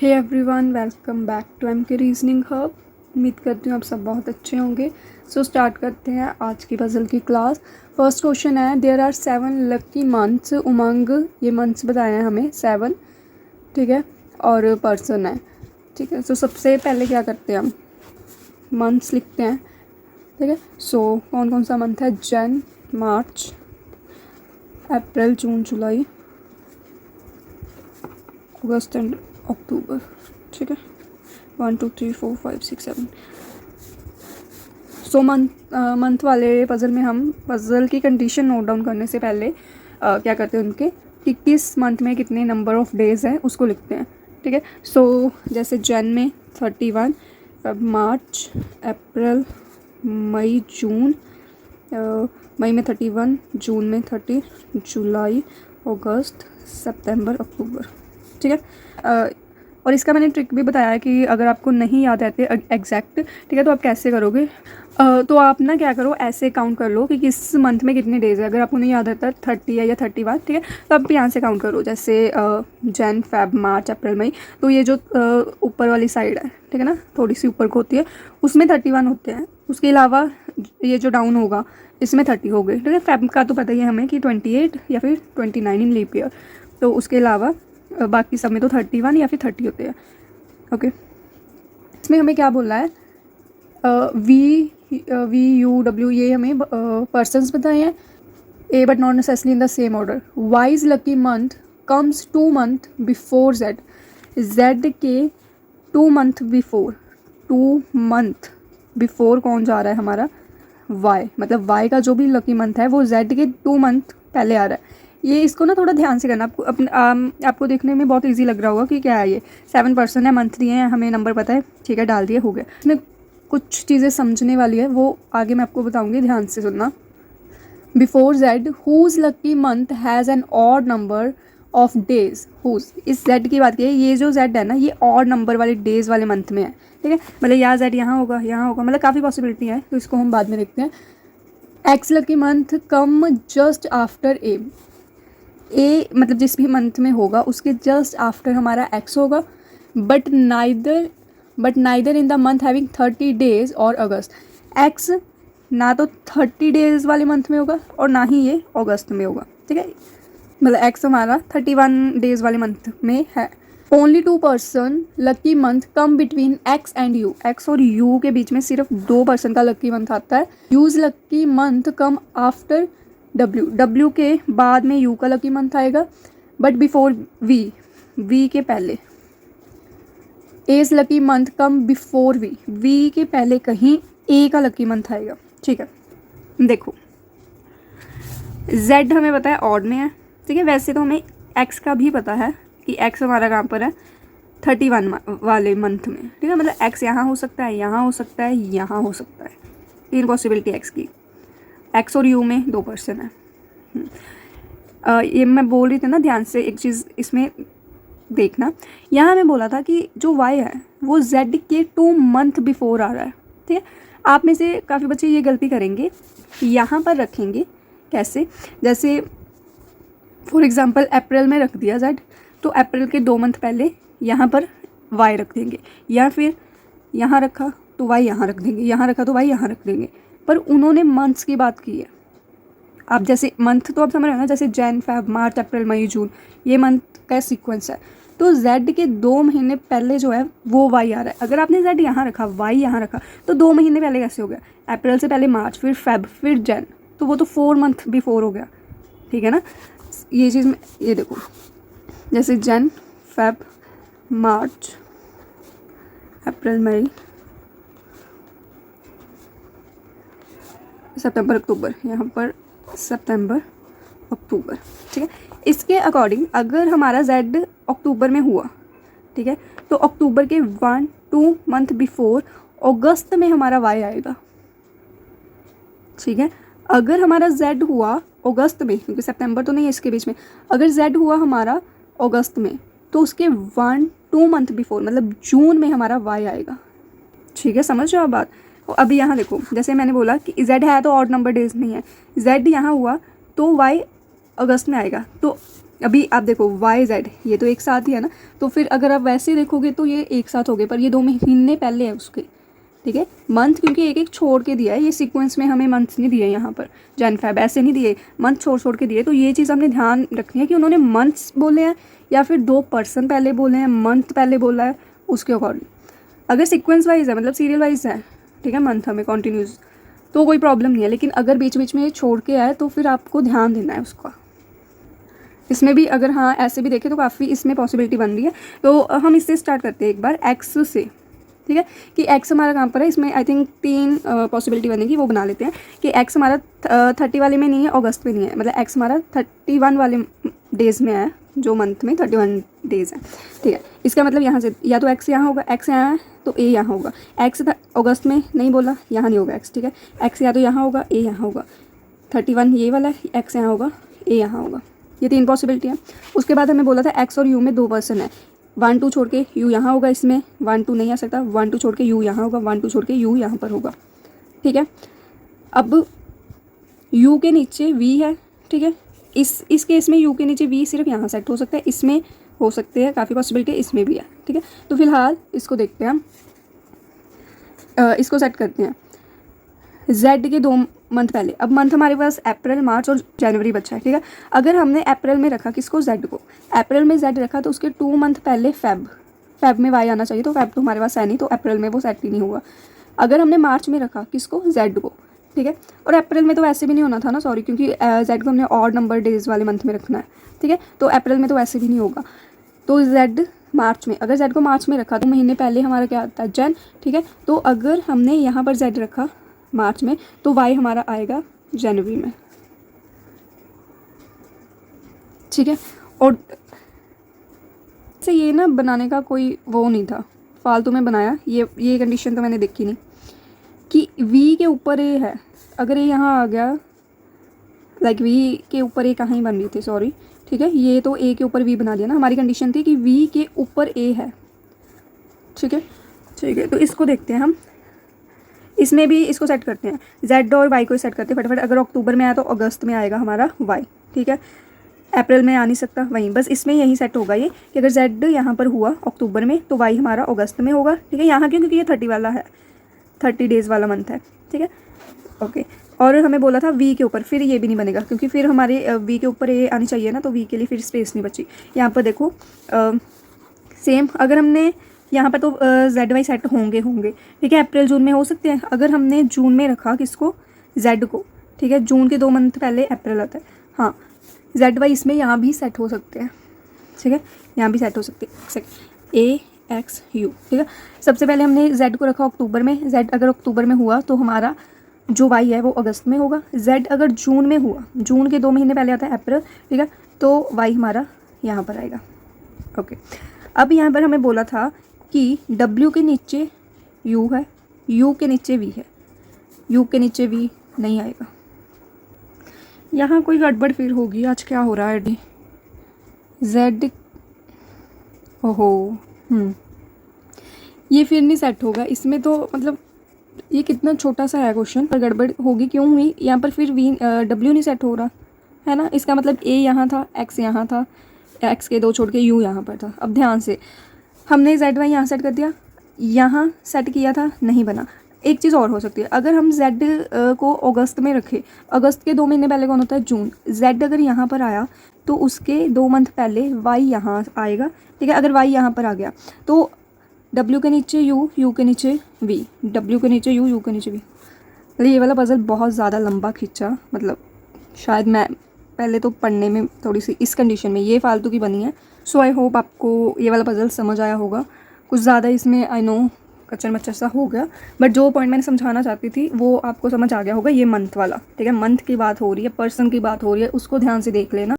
Hey everyone, welcome back to MK reasoning hub. उम्मीद करती हूँ आप सब बहुत अच्छे होंगे। सो स्टार्ट करते हैं आज की पजल की क्लास। फर्स्ट क्वेश्चन है, देयर आर 7 लकी मंथ्स उमंग। ये मंथ्स बताए हैं हमें 7, ठीक है, और पर्सन है, ठीक है। सो सबसे पहले क्या करते हैं, हम मंथ्स लिखते हैं, ठीक है। सो कौन कौन सा मंथ है? जन, मार्च, अप्रैल, जून, जुलाई, अगस्त एंड अक्टूबर, ठीक है। 1 2 3 4 5 6 7। सो मंथ वाले पज़ल में हम पज़ल की कंडीशन नोट डाउन करने से पहले क्या करते हैं, उनके कि किस मंथ में कितने नंबर ऑफ़ डेज़ हैं उसको लिखते हैं, ठीक है। सो जैसे जन में 31, मार्च, अप्रैल, मई, जून, मई में 31, जून में 30, जुलाई, अगस्त, सितंबर, अक्टूबर, ठीक है। और इसका मैंने ट्रिक भी बताया है कि अगर आपको नहीं याद रहते एग्जैक्ट, ठीक है, तो आप कैसे करोगे। तो आप ना क्या करो, ऐसे काउंट कर लो कि किस मंथ में कितने डेज़ है। अगर आपको नहीं याद रहता 30 है या 31, ठीक है, तो आप यहाँ से काउंट करो। जैसे जन, फेब, मार्च, अप्रैल, मई, तो ये जो ऊपर वाली साइड है, ठीक है ना, थोड़ी सी ऊपर को होती है, उसमें 31 होते हैं। उसके अलावा ये जो डाउन होगा इसमें 30 हो गए, ठीक है। फेब का तो पता ही है हमें कि 28 या फिर 29 इन लीप ईयर। तो उसके अलावा बाकी सब में तो 31 या फिर 30 होते हैं, ओके। इसमें हमें क्या बोलना है, वी यू डब्ल्यू, ये हमें पर्सन्स बताए हैं। A but not necessarily in the same order. Y is lucky month comes 2 month before Z. Z के 2 मंथ बिफोर, 2 मंथ बिफोर कौन जा रहा है हमारा? वाई। मतलब वाई का जो भी लकी मंथ है वो जेड के 2 मंथ पहले आ रहा है। ये इसको ना थोड़ा ध्यान से करना। आपको आपको देखने में बहुत इजी लग रहा होगा कि क्या है ये। 7 पर्सन है, मंथ दिए हैं, हमें नंबर पता है, ठीक है, डाल दिए, हो गया। इसमें कुछ चीज़ें समझने वाली है, वो आगे मैं आपको बताऊंगी, ध्यान से सुनना। Before Z, whose lucky month has an odd number of days. Whose, इस जेड की बात की है। ये जो जेड है ना, ये ऑड नंबर वाले डेज वाले मंथ में है, ठीक है। मतलब यहाँ जेड यहाँ होगा, यहाँ होगा, मतलब काफ़ी पॉसिबिलिटी है, तो इसको हम बाद में देखते हैं। X lucky month come just after A. A मतलब जिस भी मंथ में होगा उसके जस्ट आफ्टर हमारा एक्स होगा। But neither in the month having 30 days और अगस्त। एक्स ना तो 30 डेज वाले मंथ में होगा और ना ही ये अगस्त में होगा, ठीक है। मतलब एक्स हमारा 31 डेज वाले मंथ में है। Only 2 person lucky month come between x and you. X और यू के बीच में सिर्फ 2 पर्सन का लकी मंथ आता है। Whose lucky month come after W. W के बाद में यू का लकी मंथ आएगा, बट बिफोर वी के पहले। As lucky month come before V के पहले कहीं ए का लकी मंथ आएगा, ठीक है। देखो जेड हमें पता है ऑड में है, ठीक है। वैसे तो हमें एक्स का भी पता है कि एक्स हमारा कहाँ पर है, 31 वाले मंथ में, ठीक है। मतलब एक्स यहाँ हो सकता है, यहाँ हो सकता है, यहाँ हो सकता है। 3 पॉसिबिलिटी एक्स की। एक्स और यू में 2 पर्सन है। ये मैं बोल रही थी ना, ध्यान से एक चीज़ इसमें देखना। यहाँ मैं बोला था कि जो वाई है वो जेड के 2 मंथ बिफोर आ रहा है, ठीक है। आप में से काफ़ी बच्चे ये गलती करेंगे, यहाँ पर रखेंगे कैसे, जैसे फॉर एग्जांपल अप्रैल में रख दिया जेड, तो अप्रैल के 2 मंथ पहले यहाँ पर वाई रख देंगे, या फिर यहाँ रखा तो वाई यहाँ रख देंगे, यहाँ रखा तो वाई यहाँ रख देंगे। पर उन्होंने मंथ्स की बात की है। आप जैसे मंथ तो आप समझ रहे हो ना, जैसे जैन, फेब, मार्च, अप्रैल, मई, जून, ये मंथ का सीक्वेंस है। तो जेड के 2 महीने पहले जो है वो वाई आ रहा है। अगर आपने जेड यहाँ रखा, वाई यहाँ रखा, तो 2 महीने पहले कैसे हो गया? अप्रैल से पहले मार्च, फिर फेब, फिर जैन, तो वो तो 4 मंथ बिफोर हो गया, ठीक है ना। ये चीज़ में ये देखो, जैसे जैन, फेब, मार्च, अप्रैल, मई, सितंबर, अक्टूबर, यहाँ पर सितंबर, अक्टूबर, ठीक है। इसके अकॉर्डिंग अगर हमारा जेड अक्टूबर में हुआ, ठीक है, तो अक्टूबर के 1-2 मंथ बिफोर अगस्त में हमारा वाई आएगा, ठीक है। अगर हमारा जेड हुआ अगस्त में, क्योंकि सितंबर तो नहीं है इसके बीच में, अगर जेड हुआ हमारा अगस्त में, तो उसके 1-2 मंथ बिफोर मतलब जून में हमारा वाई आएगा, ठीक है। समझ रहे हो आप बात? अभी यहाँ देखो, जैसे मैंने बोला कि जेड है तो ऑड नंबर डेज नहीं है, जेड यहाँ हुआ तो वाई अगस्त में आएगा, तो अभी आप देखो वाई जेड ये तो एक साथ ही है ना, तो फिर अगर आप वैसे देखोगे तो ये एक साथ हो गए, पर ये 2 महीने पहले है उसके, ठीक है। मंथ क्योंकि एक एक छोड़ के दिया है, ये सीक्वेंस में हमें मंथ्स नहीं दिए यहाँ पर, जन फेब ऐसे नहीं दिए, मंथ छोड़ छोड़ के दिए। तो ये चीज़ हमने ध्यान रखनी है कि उन्होंने मंथ्स बोले हैं या फिर 2 पर्सन पहले बोले हैं, मंथ पहले बोला है, उसके अकॉर्डिंग। अगर सीक्वेंस वाइज है मतलब सीरियल वाइज है, ठीक है, मंथ हमें कॉन्टीन्यूस, तो कोई प्रॉब्लम नहीं है। लेकिन अगर बीच बीच में ये छोड़ के आए तो फिर आपको ध्यान देना है उसका। इसमें भी अगर हाँ ऐसे भी देखें तो काफ़ी इसमें पॉसिबिलिटी बन रही है। तो हम इससे स्टार्ट करते हैं एक बार एक्स से, ठीक है, कि एक्स हमारा कहाँ पर है। इसमें आई थिंक 3 पॉसिबिलिटी बनेगी, वो बना लेते हैं कि एक्स हमारा 30 वाले में नहीं है, अगस्त में नहीं है, मतलब एक्स हमारा 31 वाले डेज़ में है, जो मंथ में 31 डेज़ है, ठीक है। इसका मतलब यहाँ से या तो एक्स यहाँ होगा, एक्स यहाँ है तो ए यहाँ होगा। एक्स अगस्त में नहीं बोला, यहाँ नहीं होगा एक्स, ठीक है। एक्स या तो यहाँ होगा, ए यहाँ होगा। 31 ये वाला एक्स यहाँ होगा, ए यहाँ होगा। ये 3 पॉसिबिलिटी है। उसके बाद हमें बोला था एक्स और यू में 2 पर्सन है, 1 2 छोड़ के यू यहाँ होगा, इसमें 1 2 नहीं आ सकता, 1 2 छोड़ के यू यहाँ होगा, 1 2 छोड़ के यू यहाँ पर होगा, ठीक है। अब यू के नीचे वी है, ठीक है। इस केस में यू के नीचे वी सिर्फ यहाँ सेट हो सकता है, इसमें हो सकते हैं काफ़ी पॉसिबिलिटी, इसमें भी है, ठीक है। तो फिलहाल इसको देखते हैं हम, इसको सेट करते हैं जेड के 2 मंथ पहले। अब मंथ हमारे पास अप्रैल, मार्च और जनवरी बचा है, ठीक है। अगर हमने अप्रैल में रखा किसको, जेड को, अप्रैल में जेड रखा तो उसके 2 मंथ पहले फेब में वाई आना चाहिए, तो फेब तो हमारे पास है नहीं, तो अप्रैल में वो सेट ही नहीं हुआ। अगर हमने मार्च में रखा किसको, जेड को, ठीक है, और अप्रैल में तो वैसे भी नहीं होना था ना, सॉरी, क्योंकि जेड को हमने ऑड नंबर डेज वाले मंथ में रखना है, ठीक है, तो अप्रैल में तो वैसे भी नहीं होगा। तो जेड मार्च में, अगर जेड को मार्च में रखा तो महीने पहले हमारा क्या आता है, जन, ठीक है। तो अगर हमने यहाँ पर जेड रखा मार्च में तो वाई हमारा आएगा जनवरी में, ठीक है। और से ये ना बनाने का कोई वो नहीं था, फालतू में बनाया, ये कंडीशन तो मैंने देखी नहीं कि वी के ऊपर ए है। अगर ये यहाँ आ गया, लाइक वी के ऊपर ए कहाँ ही बन रही थी, सॉरी, ठीक है, ये तो ए के ऊपर वी बना दिया ना। हमारी कंडीशन थी कि वी के ऊपर ए है, ठीक है, ठीक है। तो इसको देखते हैं हम, इसमें भी इसको सेट करते हैं, जेड और वाई को सेट करते हैं फटाफट। अगर अक्टूबर में आया तो अगस्त में आएगा हमारा वाई, ठीक है, अप्रैल में आ नहीं सकता, वहीं बस इसमें यही सेट होगा ये कि अगर जेड यहाँ पर हुआ अक्टूबर में तो वाई हमारा अगस्त में होगा, ठीक है। यहाँ क्यों, क्योंकि ये 30 वाला है, 30 डेज़ वाला मंथ है, ठीक है, ओके। और हमें बोला था वी के ऊपर, फिर ये भी नहीं बनेगा क्योंकि फिर हमारे वी के ऊपर ये आनी चाहिए ना, तो वी के लिए फिर स्पेस नहीं बची। यहाँ पर देखो सेम, अगर हमने यहाँ पर तो जेड वाई सेट होंगे, ठीक है, अप्रैल जून में हो सकते हैं। अगर हमने जून में रखा किसको, जेड को, ठीक है, जून के 2 मंथ पहले अप्रैल आता है, हाँ, जेड वाई इसमें यहाँ भी सेट हो सकते हैं, ठीक है, यहाँ भी सेट हो सकते हैं, ए एक्स यू, ठीक है। सबसे पहले हमने जेड को रखा अक्टूबर में, जेड अगर अक्टूबर में हुआ तो हमारा जो वाई है वो अगस्त में होगा। जेड अगर जून में हुआ, जून के 2 महीने पहले आता है अप्रैल, ठीक है, तो वाई हमारा यहाँ पर आएगा, ओके। अब यहाँ पर हमें बोला था कि W के नीचे U है, U के नीचे V है, U के नीचे V नहीं आएगा। यहाँ कोई गड़बड़ फिर होगी, आज क्या हो रहा है डी Z, ओहो, ये फिर नहीं सेट होगा इसमें, तो मतलब ये कितना छोटा सा है क्वेश्चन, पर गड़बड़ होगी क्यों हुई यहाँ पर, फिर W नहीं सेट हो रहा है ना। इसका मतलब A यहाँ था, X यहाँ था, X के 2 छोड़ के U यहाँ पर था। अब ध्यान से, हमने जेड वाई यहाँ सेट कर दिया, यहाँ सेट किया था, नहीं बना। एक चीज़ और हो सकती है, अगर हम जेड को अगस्त में रखें, अगस्त के 2 महीने पहले कौन होता है, जून, जेड अगर यहाँ पर आया तो उसके 2 मंथ पहले वाई यहाँ आएगा, ठीक है। अगर वाई यहाँ पर आ गया तो W के नीचे U, U के नीचे V, W के नीचे U, U के नीचे V। मतलब ये वाला पजल बहुत ज़्यादा लंबा खींचा, मतलब शायद मैं पहले तो पढ़ने में थोड़ी सी इस कंडीशन में ये फालतू की बनी है। सो आई होप आपको ये वाला पजल समझ आया होगा। कुछ ज़्यादा इसमें आई नो कच्चर मच्चर सा हो गया, बट जो पॉइंट मैंने समझाना चाहती थी वो आपको समझ आ गया होगा। ये मंथ वाला, ठीक है, मंथ की बात हो रही है, पर्सन की बात हो रही है, उसको ध्यान से देख लेना।